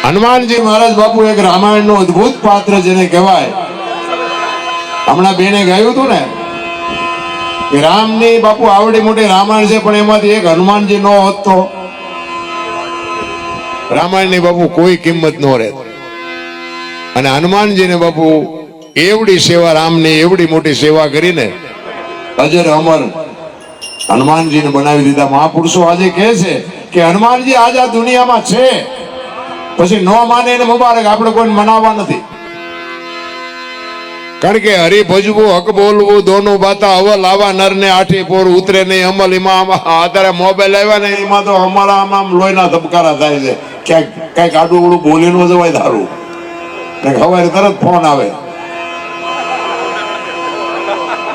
હનુમાનજી મહારાજ બાપુ એક રામાયણ નું અદભુત પાત્ર જેને કહેવાય. હમણાં બેને ગાયું હતું ને કે રામની બાપુ આવડી મોટી રામાયણ છે, પણ એમાંથી એક હનુમાનજી નો હોત તો રામાયણ ની બાપુ કોઈ કિંમત ન રહે. અને હનુમાનજીને બાપુ એવડી સેવા, રામની એવડી મોટી સેવા કરીને અજર અમર હનુમાનજીને બનાવી દીધા. મહાપુરુષો આજે કહે છે કે હનુમાનજી આજ આ દુનિયામાં છે, પછી ન માને એને મુબારક, આપણે કોઈ મનાવવા નથી. કારણ કે હરી ભજવું, હક બોલવું, દોનું બાતા અવલ આવા નર ને આઠી પોર ઉતરે નહીં અમલ. એમાં અત્યારે મોબાઈલ આવ્યા ને એમાં તો અમારા આમ લોહીના ધબકારા થાય છે. ક્યાંક કઈક આડું ઉડું બોલી નું જવાય ધારું, સવારે તરત ફોન આવે.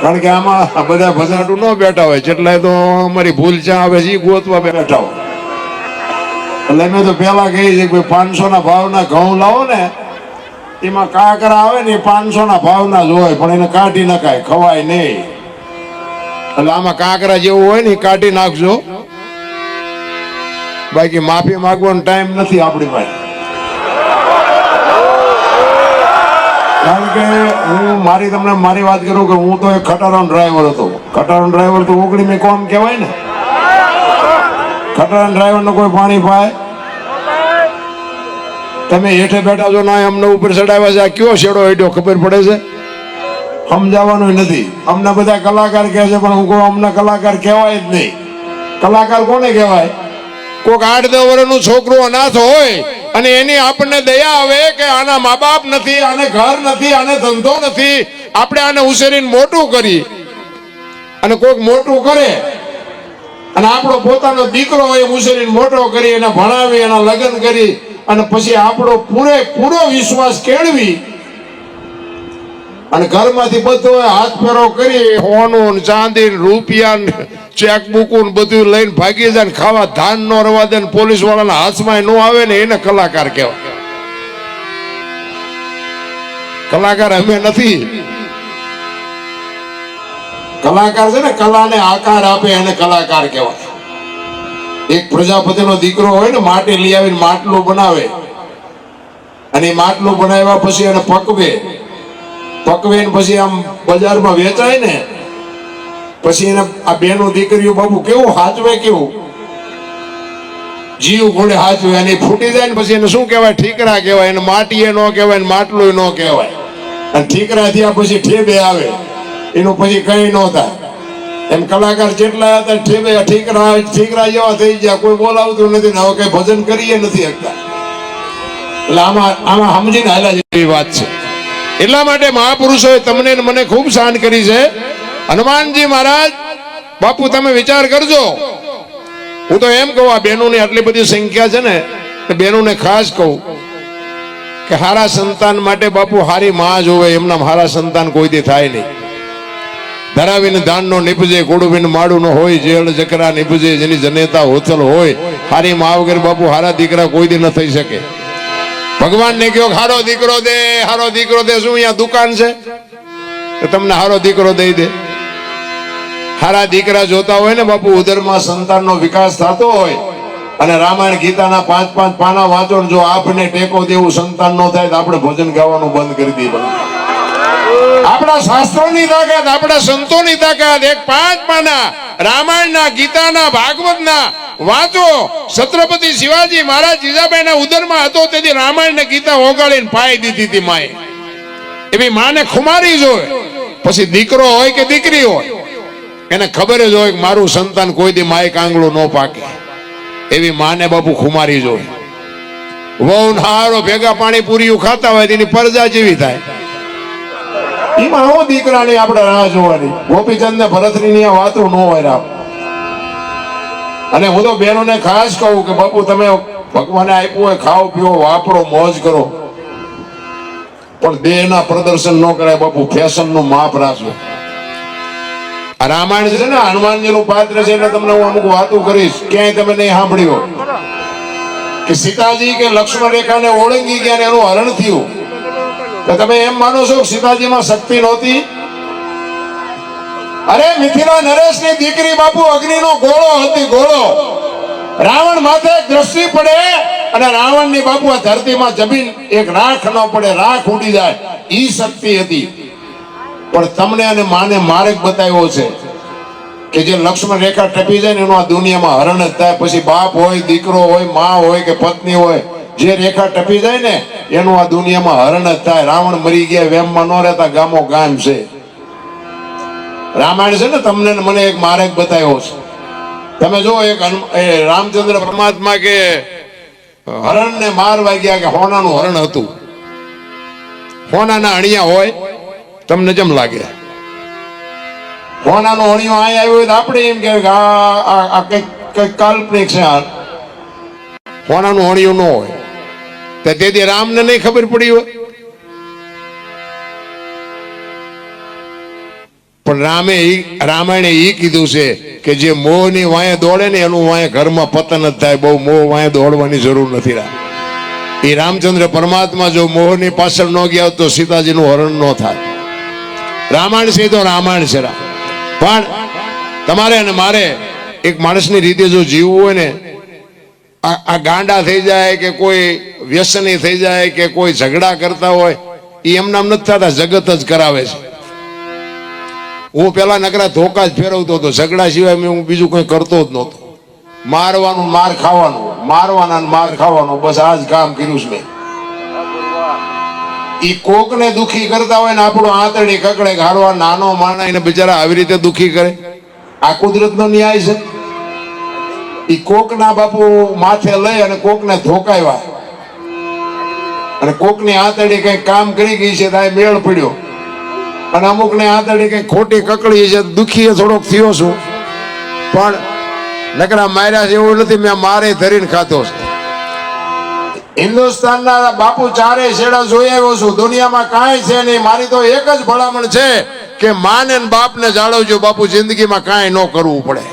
કારણ કે આમાં બધા ભજાટું ન બેઠા હોય, જેટલા તો અમારી ભૂલ ચા આવે છે ગોતવા બેઠા હોય. એટલે અમે તો પેલા કહી છે કે 500 ના ભાવના ઘઉં લાવો ને, એમાં કાકરા આવે ને 500 ના ભાવના જ હોય, પણ એને કાઢી નખાય, ખવાય નહીં. એટલે આમાં કાકરા જેવું હોય ને કાઢી નાખજો, બાકી માફી માંગવાનો ટાઈમ નથી આપણી પાસે. કારણ કે હું મારી વાત કરું કે હું તો એક ખટારાનો ડ્રાઈવર હતો. ખટારાનો ડ્રાઈવર તો ઓગળી મેં કોમ કહેવાય ને. ખટારાનો ડ્રાઈવર નો કોઈ પાણી પાય? તમે હેઠે બેઠા છો ના, અમને ઉપર ચડાવ્યા છે, આ કયો શેડો હેડ્યો ખબર પડે છે? સમજાવવાનું નથી. અમને બધા કલાકાર કહે છે, પણ હું કહું અમને કલાકાર કહેવાય જ નહીં. કલાકાર કોને કહેવાય? કોઈક 8-10 વર્ષનું છોકરું અનાથ હોય અને એની આપણને દયા આવે કે આના મા બાપ નથી, આને ઘર નથી, આને ધંધો નથી, આપણે આને ઉછેરીને મોટું કરી. અને કોઈક મોટું કરે અને આપણો પોતાનો દીકરો હોય ઉછેરીને મોટો કરી, એને ભણાવી, એના લગ્ન કરી, અને પછી આપણો પૂરો વિશ્વાસ કેળવી અને ઘરમાંથી બધું હાથ ફેરો કરી સોનું, ચાંદી, રૂપિયા, ચેકબુક બધું લઈને ભાગી જાય, ખાવા ધાન નો રવા દે, પોલીસ વાળાના હાથમાં ન આવે ને, એને કલાકાર કહેવાય. કલાકાર અમે નથી. કલાકાર છે ને કલાને આકાર આપે, એને કલાકાર કહેવાય. એક પ્રજાપતિનો દીકરો હોય ને, માટી લઈ આવીને માટલું બનાવે, અને એ માટલું બનાવ્યા પછી એને પકવે ને પછી આમ બજારમાં વેચાય ને, પછી એને આ બેનો દીકરીઓ બાપુ કેવું હાચવે, કેવું જીવ ઘોડે હાચવે. અને ફૂટી જાય ને પછી એને શું કહેવાય? ઠીકરા કહેવાય. એને માટી એ ન કહેવાય, માટલું ન કહેવાય. અને ઠીકરા થયા પછી ઠેબે આવે, એનું પછી કઈ ન થાય. એમ કલાકાર જેટલા હતા ઠીકરા જેવા થઈ ગયા, કોઈ બોલાવતું નથી ને હવે કઈ ભજન કરીએ નથી શકતા. એટલે આમાં સમજીને હાલા જેવી વાત છે. એટલા માટે મહાપુરુષોએ તમને મને ખૂબ શાન કરી છે. હનુમાનજી મહારાજ બાપુ તમે વિચાર કરજો. હું તો એમ કહું, આ બહેનોની આટલી બધી સંખ્યા છે ને, બહેનોને ખાસ કહું કે હારા સંતાન માટે બાપુ હારી માં જોવે. એમના હારા સંતાન કોઈથી થાય નહીં. ધરાવીને ધાન નો નીપજે, કોડું માડું નો હોય, જેળ જકરા નીપજે, જેની જનેતા હોથલ હોય. હારી માં વગર બાપુ હારા દીકરા કોઈથી ન થઈ શકે. ભગવાન ને કહ્યો હારો દીકરો દે, હારો દીકરો દે. શું અહીંયા દુકાન છે તો તમને હારો દીકરો દઈ દે? હારા દીકરા જોતા હોય ને બાપુ, ઉદરમાં સંતાનનો વિકાસ થતો હોય, અને રામાયણ ગીતાના 5-5 પાના વાંચો, જો આપણે ટેકો દેવું સંતાન નો થાય તો આપણે ભજન ગાવાનું બંધ કરી દઈએ. આપણા શાસ્ત્રોની તાકાત, આપણા સંતોની તાકાત. એક 5 પાના રામાયણના, ગીતાના, ભાગવતના વાંચો. છત્રપતિ શિવાજી મહારાજ જીજાબાઈના ઉદરમાં હતો તેથી રામાયણ ને ગીતા ઓગાળીને પાઈ દીધી હતી માએ. એવી માને ખુમારી જોય. પછી દીકરો હોય કે દીકરી હોય, એને ખબર જ હોય કે મારું સંતાન કોઈ દી માય કાંગળું ન પાકે. એવી માને બાપુ ખુમારી જોય. વહુ હારો ભેગા પાણી પૂરી ખાતા હોય તેની પરજા જેવી થાય. એમાં હું દીકરાની આપણે રાહ જોવાની. ગોપીચંદ ને ભરતની વાતો ન હોય રામ. અને હું તો બહેનોને ખાસ કહું કે બાપુ તમે ભગવાને આપ્યું હોય, ખાઓ પીઓ, વાપરો, મોજ કરો, પણ દેહના પ્રદર્શન ન કરાય બાપુ. ફેશન નું માપ રાખજો. આ રામાયણ છે ને, હનુમાનજી નું પાત્ર છે, એટલે તમને હું અમુક વાતો કરીશ, ક્યાંય તમે નહીં સાંભળી હોય કે સીતાજી કે લક્ષ્મણ રેખાને ઓળંગી ગયા ને એનું હરણ થયું. તો તમે એમ માનો છો કે સીતાજીમાં શક્તિ નહોતી? અરે મિથિલા નરેશની દીકરી બાપુ અગ્નિનો ગોળો હતી, ગોળો. રાવણ માથે દ્રષ્ટિ પડે અને રાવણની બાપુ આ ધરતીમાં જમીન એક રાખ ન પડે, રાખ ઉડી જાય, ઈ શક્તિ હતી. પણ તમને અને માને માર્ગ બતાવ્યો છે કે જે લક્ષ્મણ રેખા ટપી જાય ને એનું આ દુનિયામાં હરણ જ થાય. પછી બાપ હોય, દીકરો હોય, માં હોય કે પત્ની હોય, જે રેખા ટપી જાય ને એનું આ દુનિયામાં હરણ જ થાય. રાવણ મરી ગયા, વેમમાં ન રહેતા, ગામો ગામ છે. રામાયણ છે ને તમને ને મને એક માર્ગ બતાવ્યો છે. તમે જો એક રામચંદ્ર પરમાત્મા કે હરણ ને મારવા ગયા કે હોનાનું હરણ હતું. હોનાના અણિયા હોય, તમને જેમ લાગે હોનાનો અણિયો અહીં આવ્યો હોય તો આપણે એમ કે આ કઈક કાલ્પનિક છે. હોનાનું અણિયું ન હોય તેથી રામને નહીં ખબર પડી હોય. પણ રામાયણે ઈ કીધું છે કે જે મોહની વાંહે દોડે ને એનું વાંહે ઘરમાં પતન જ થાય. બહુ મોહ વાંહે દોડવાની જરૂર નથી. એ રામચંદ્ર પરમાત્મા જો મોહની પાછળ ન ગયા તો સીતાજીનું હરણ ન થાય. રામાયણ છે તો રામાયણ છે. પણ તમારે અને મારે એક માણસની રીતે જો જીવવું હોય ને, આ ગાંડા થઈ જાય કે કોઈ વ્યસની થઈ જાય કે કોઈ ઝઘડા કરતા હોય, એ એમના નથી થતા, જગત જ કરાવે છે. હું પેલા નકરા ધોકા જ ફેરવતો હતો, ઝઘડા સિવાય હું બીજું કંઈ કરતો જ નહોતો. મારવાનું, માર ખાવાનું, મારવાના માર ખાવાનો, બસ આ જ કામ કર્યું છે મેં. ઈ કોકને દુખી કરતા હોય ને આપણું આંતરડી કકડે, હારવા નાનો માણા એને બિચારા આવી રીતે દુખી કરે. આ કુદરતનો ન્યાય છે. ઈ કોકના બાપુ માથે લઈ અને કોકને ધોકાવ્યા અને કોકની આંતરડી કઈ કામ કરી ગઈ છે તો મેળ પડ્યો, અને અમુકને આંતરડી કઈ ખોટી કકડી છે, દુખી થોડોક થયો છું. પણ નકરા માર્યા છે એવું નથી, મેં મારે ધરીને ખાતો છે. હિન્દુસ્તાનના બાપુ ચારે છેડા જોઈ આવ્યો છું, દુનિયામાં કાંઈ છે નહીં. મારી તો એક જ ભલામણ છે કે માને ને બાપને જાળવજો બાપુ, જિંદગીમાં કાંઈ ન કરવું પડે.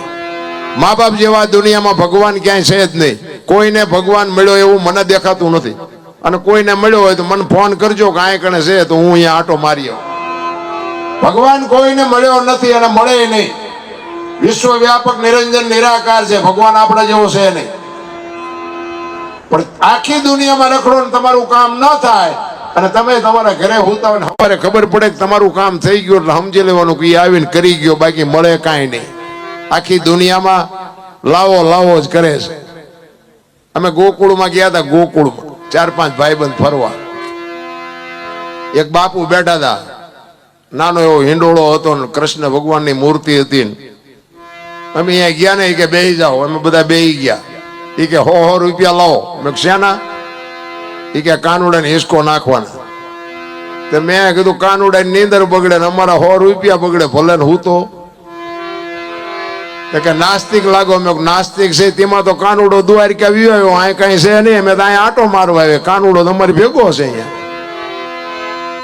મા બાપ જેવા દુનિયામાં ભગવાન ક્યાંય છે જ નહીં. કોઈને ભગવાન મળ્યો એવું મને દેખાતું નથી, અને કોઈને મળ્યો હોય તો મને ફોન કરજો કે આય કણે છે તો હું અહીંયા આટો મારી આવું. ભગવાન કોઈને મળ્યો નથી અને મળે નહીં. વિશ્વવ્યાપક નિરંજન નિરાકાર છે. ભગવાન આપણા જેવો છે નહીં. પણ આખી દુનિયામાં રખડો ને તમારું કામ ન થાય અને તમે તમારા ઘરે હોતા હોય, સવારે ખબર પડે કે તમારું કામ થઈ ગયું એટલે સમજી લેવાનું કે આવીને કરી ગયો, બાકી મળે કાંઈ નહીં. આખી દુનિયામાં લાવો લાવો જ કરે છે. અમે ગોકુળમાં ગયા હતા, ગોકુળમાં 4-5 ભાઈબંધ ફરવા. એક બાપુ બેઠા હતા, નાનો એવો હિંડોળો હતો ને કૃષ્ણ ભગવાનની મૂર્તિ હતી. અમે અહીંયા ગયા ને કે બેસી જાઓ, અમે બધા બેસી ગયા. એ કે 100 રૂપિયા લાવો. મેં શેના? એ કે કાનુડાને હિસકો નાખવાના. તો મેં કીધું કાનુડાની નીંદર બગડે ને અમારા 100 રૂપિયા બગડે, ભલે ને હું તો કે નાસ્તિક લાગો. મેં નાસ્તિક છે તેમાં તો કાનુડો દ્વારકા આવ્યો, અહીં કઈ છે નહીં, અમે તો અહીંયા આટો મારવા આવે. કાનુડો તમારી ભેગો છે અહીંયા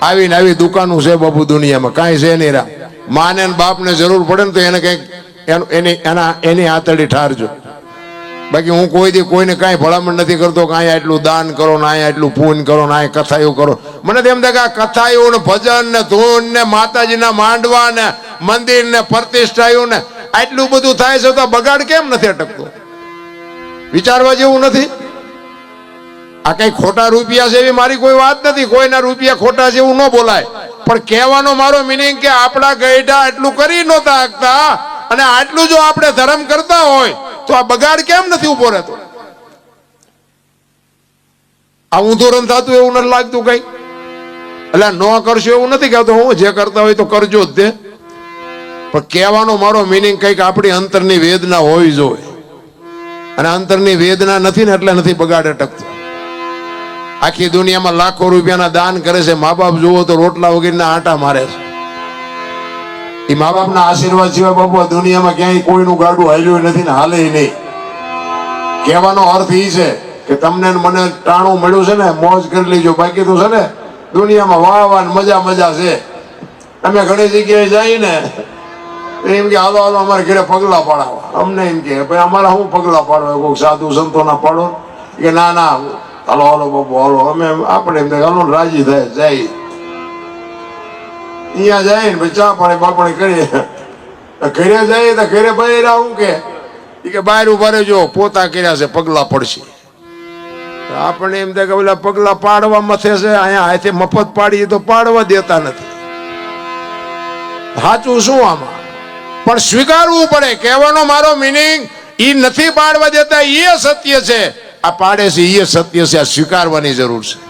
આવીને આવી દુકાનો છે બાપુ દુનિયામાં, કાંઈ છે નહીં. માને ને બાપને જરૂર પડે ને તો એને કંઈક એની આતડી ઠારજો. બાકી હું કોઈ દી કોઈને કાંઈ ભલામણ નથી કરતો કે અહીંયા એટલું દાન કરો ને અહીંયા એટલું પૂન કરો ને અહીંયા કથાયું કરો. મને તો એમ થાય કે આ કથાયું ને ભજન ને ધૂન ને માતાજીના માંડવા ને મંદિર ને પ્રતિષ્ઠાયું ને આટલું બધું થાય છે તો બગાડ કેમ નથી અટકતો? વિચારવા જેવું નથી. આ કઈ ખોટા રૂપિયા છે એવી મારી કોઈ વાત નથી. કોઈના રૂપિયા ખોટા છે એવું ન બોલાય. પણ કહેવાનો મારો મિનિંગ કે આપણા ગઈઢા એટલું કરી નહોતા શકતા, અને આટલું જો આપણે ધર્મ કરતા હોય તો આ બગાડ કેમ નથી ઉભો રહેતો? આ ઊંધું રન થતું એવું નથી લાગતું કઈ? એટલે ન કરશો એવું નથી કહેતો, હું જે કરતા હોય તો કરજો જ તે. પણ કહેવાનો મારો મિનિંગ કઈક આપણી અંતરની વેદના હોવી જોઈએ, અને અંતરની વેદના નથી ને એટલે નથી બગાડ અટકતો. આખી દુનિયામાં લાખો રૂપિયાના દાન કરે છે, મા બાપ જુઓ તો રોટલા વગેરેના આટા મારે છે. એ મા બાપના આશીર્વાદ સિવાય બાપુ દુનિયામાં ક્યાંય કોઈનું ગાડું હાલ્યું નથી ને હાલે નહીં. કહેવાનો અર્થ એ છે કે તમને મને ટાણું મળ્યું છે ને, મોજ કરી લેજો, બાકી તો છે ને દુનિયામાં વાહ વાહ મજા મજા છે. અમે ઘણી જગ્યાએ જઈએ ને એમ કે હાલો હાલો અમારે ઘરે પગલા પાડવા. અમને એમ કે ભાઈ અમારા શું પગલા પાડવા, કોઈ સાધુ સંતોના પાડો? કે ના ના હાલો હાલો બાપુ હાલો. અમે આપણે એમ હાલો રાજી થાય જાય. અહીંયા જાય ને ચા પાણી બાપણી કરીએ, ઘરે જાય તો ઘરે બહાર આવું કે બહાર ઉભા રહેજો, પોતા કર્યા છે પગલા પડશે. આપણે એમ થાય કે ઓલા પગલા પાડવા મથે છે, અહીંયા હાથે મફત પાડીએ તો પાડવા દેતા નથી. સાચું શું આમાં? પણ સ્વીકારવું પડે. કહેવાનો મારો મિનિંગ ઈ નથી પાડવા દેતા, એ સત્ય છે. આ પાડે છે એ સત્ય છે. આ સ્વીકારવાની જરૂર છે.